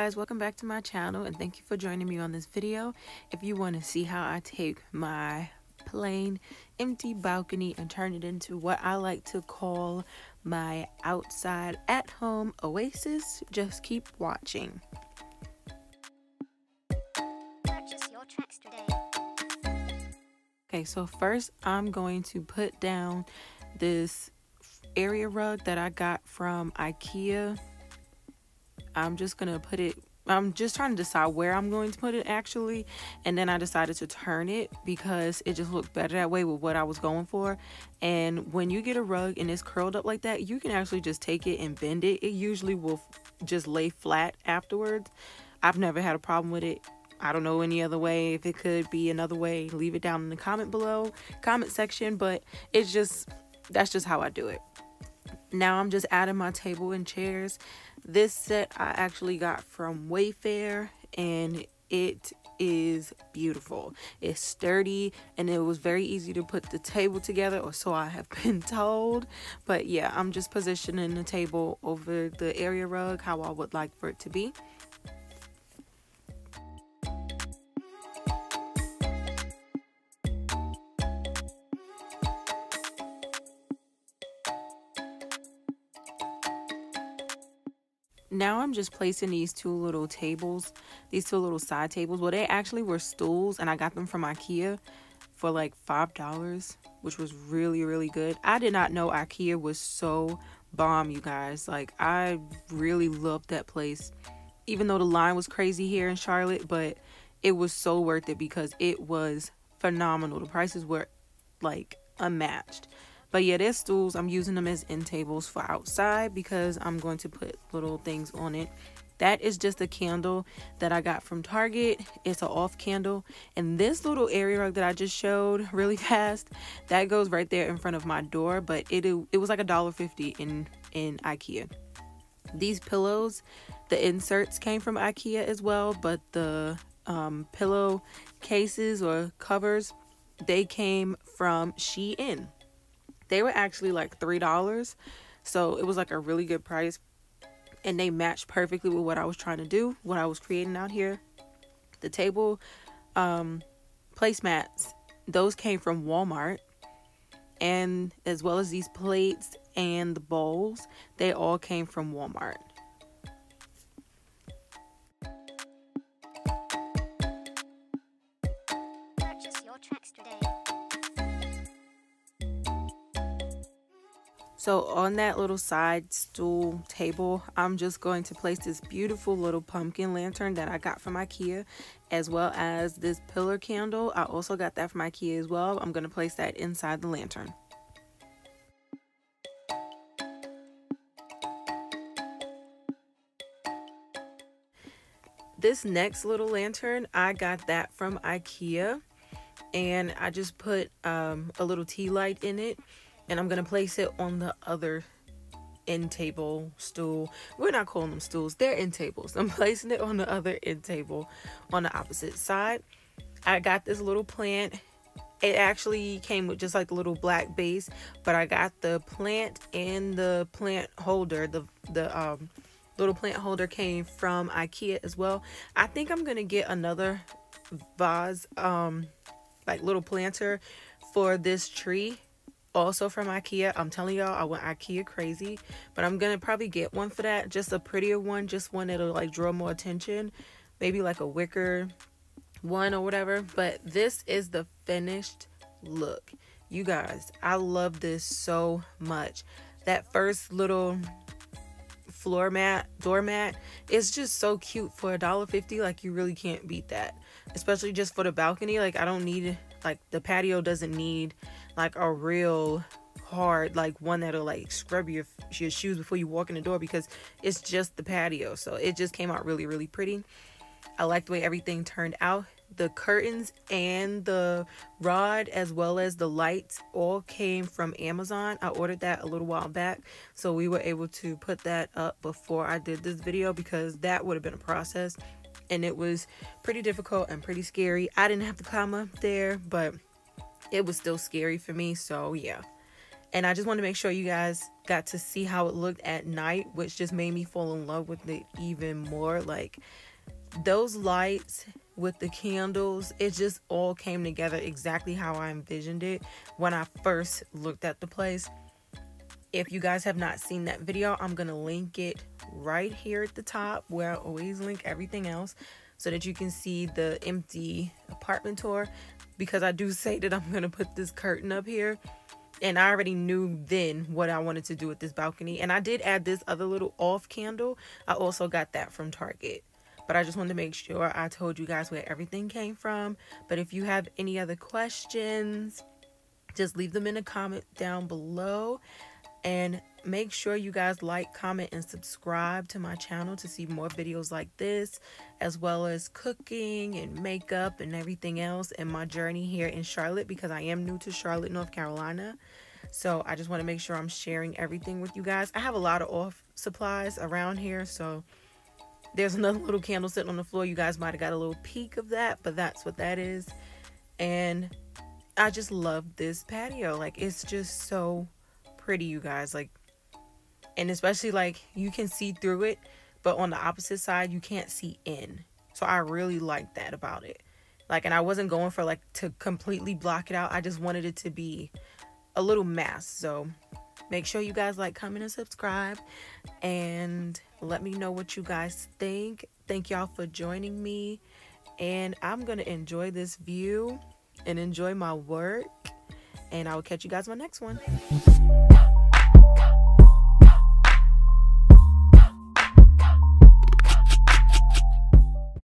guys, welcome back to my channel and thank you for joining me on this video. If you want to see how I take my plain empty balcony and turn it into what I like to call my outside at home oasis, just keep watching. Purchase your tracks today. Okay, so first I'm going to put down this area rug that I got from IKEA. I'm just trying to decide where I'm going to put it actually, and then I decided to turn it because it just looked better that way with what I was going for. And when you get a rug and it's curled up like that, you can actually just take it and bend it. It usually will just lay flat afterwards. I've never had a problem with it. I don't know any other way. If it could be another way, leave it down in the comment section, but that's just how I do it. Now I'm just adding my table and chairs. This set I actually got from Wayfair and it is beautiful. It's sturdy and it was very easy to put the table together, or so I have been told. But yeah, I'm just positioning the table over the area rug how I would like for it to be. Now I'm just placing these two little side tables. Well, they actually were stools and I got them from IKEA for like $5, which was really, really good. I did not know IKEA was so bomb, you guys. Like, I really loved that place, even though the line was crazy here in Charlotte, but it was so worth it because it was phenomenal. The prices were like unmatched. But yeah, they're stools. I'm using them as end tables for outside because I'm going to put little things on it. That is just a candle that I got from Target. It's an off candle. And this little area rug that I just showed really fast, that goes right there in front of my door. But it was like $1.50 in IKEA. These pillows, the inserts came from IKEA as well. But the pillow cases or covers, they came from Shein. They were actually like $3, so it was like a really good price, and they matched perfectly with what I was trying to do, what I was creating out here. The table placemats, those came from Walmart, and as well as these plates and the bowls, they all came from Walmart. Purchase your tracks today. So on that little side stool table, I'm just going to place this beautiful little pumpkin lantern that I got from IKEA, as well as this pillar candle. I also got that from IKEA as well. I'm going to place that inside the lantern. This next little lantern, I got that from IKEA, and I just put a little tea light in it. And I'm going to place it on the other end table stool. We're not calling them stools. They're end tables. I'm placing it on the other end table on the opposite side. I got this little plant. It actually came with just like a little black base. But I got the plant and the plant holder. The little plant holder came from IKEA as well. I think I'm going to get another vase, like little planter for this tree. Also from IKEA. I'm telling y'all, I went IKEA crazy, but I'm gonna probably get one for that, just a prettier one, just one that'll like draw more attention, maybe like a wicker one or whatever. But this is the finished look, you guys. I love this so much. That first little doormat is just so cute for $1.50. Like, you really can't beat that, especially just for the balcony. Like, I don't need, like, the patio doesn't need like a real hard, like one that'll like scrub your shoes before you walk in the door, because it's just the patio. So it just came out really, really pretty. I like the way everything turned out. The curtains and the rod as well as the lights all came from Amazon. I ordered that a little while back, so we were able to put that up before I did this video, because that would have been a process and it was pretty difficult and pretty scary. I didn't have to climb up there, but it was still scary for me. So yeah, and I just want to make sure you guys got to see how it looked at night, which just made me fall in love with it even more. Like those lights with the candles, it just all came together exactly how I envisioned it when I first looked at the place. If you guys have not seen that video, I'm gonna link it right here at the top, where I always link everything else, so that you can see the empty apartment tour, because I do say that I'm gonna put this curtain up here, and I already knew then what I wanted to do with this balcony. And I did add this other little off candle. I also got that from Target. But I just wanted to make sure I told you guys where everything came from. But if you have any other questions, just leave them in a comment down below. And make sure you guys like, comment, and subscribe to my channel to see more videos like this, as well as cooking and makeup and everything else, and my journey here in Charlotte, because I am new to Charlotte, North Carolina. So I just want to make sure I'm sharing everything with you guys. I have a lot of off supplies around here, so there's another little candle sitting on the floor. You guys might have got a little peek of that, but that's what that is. And I just love this patio. Like, it's just so pretty, you guys. Like, and especially like you can see through it, but on the opposite side you can't see in. So I really like that about it. Like, and I wasn't going for like to completely block it out. I just wanted it to be a little mask. So make sure you guys like, comment, and subscribe, and let me know what you guys think. Thank y'all for joining me, and I'm gonna enjoy this view and enjoy my work, and I will catch you guys in my next one.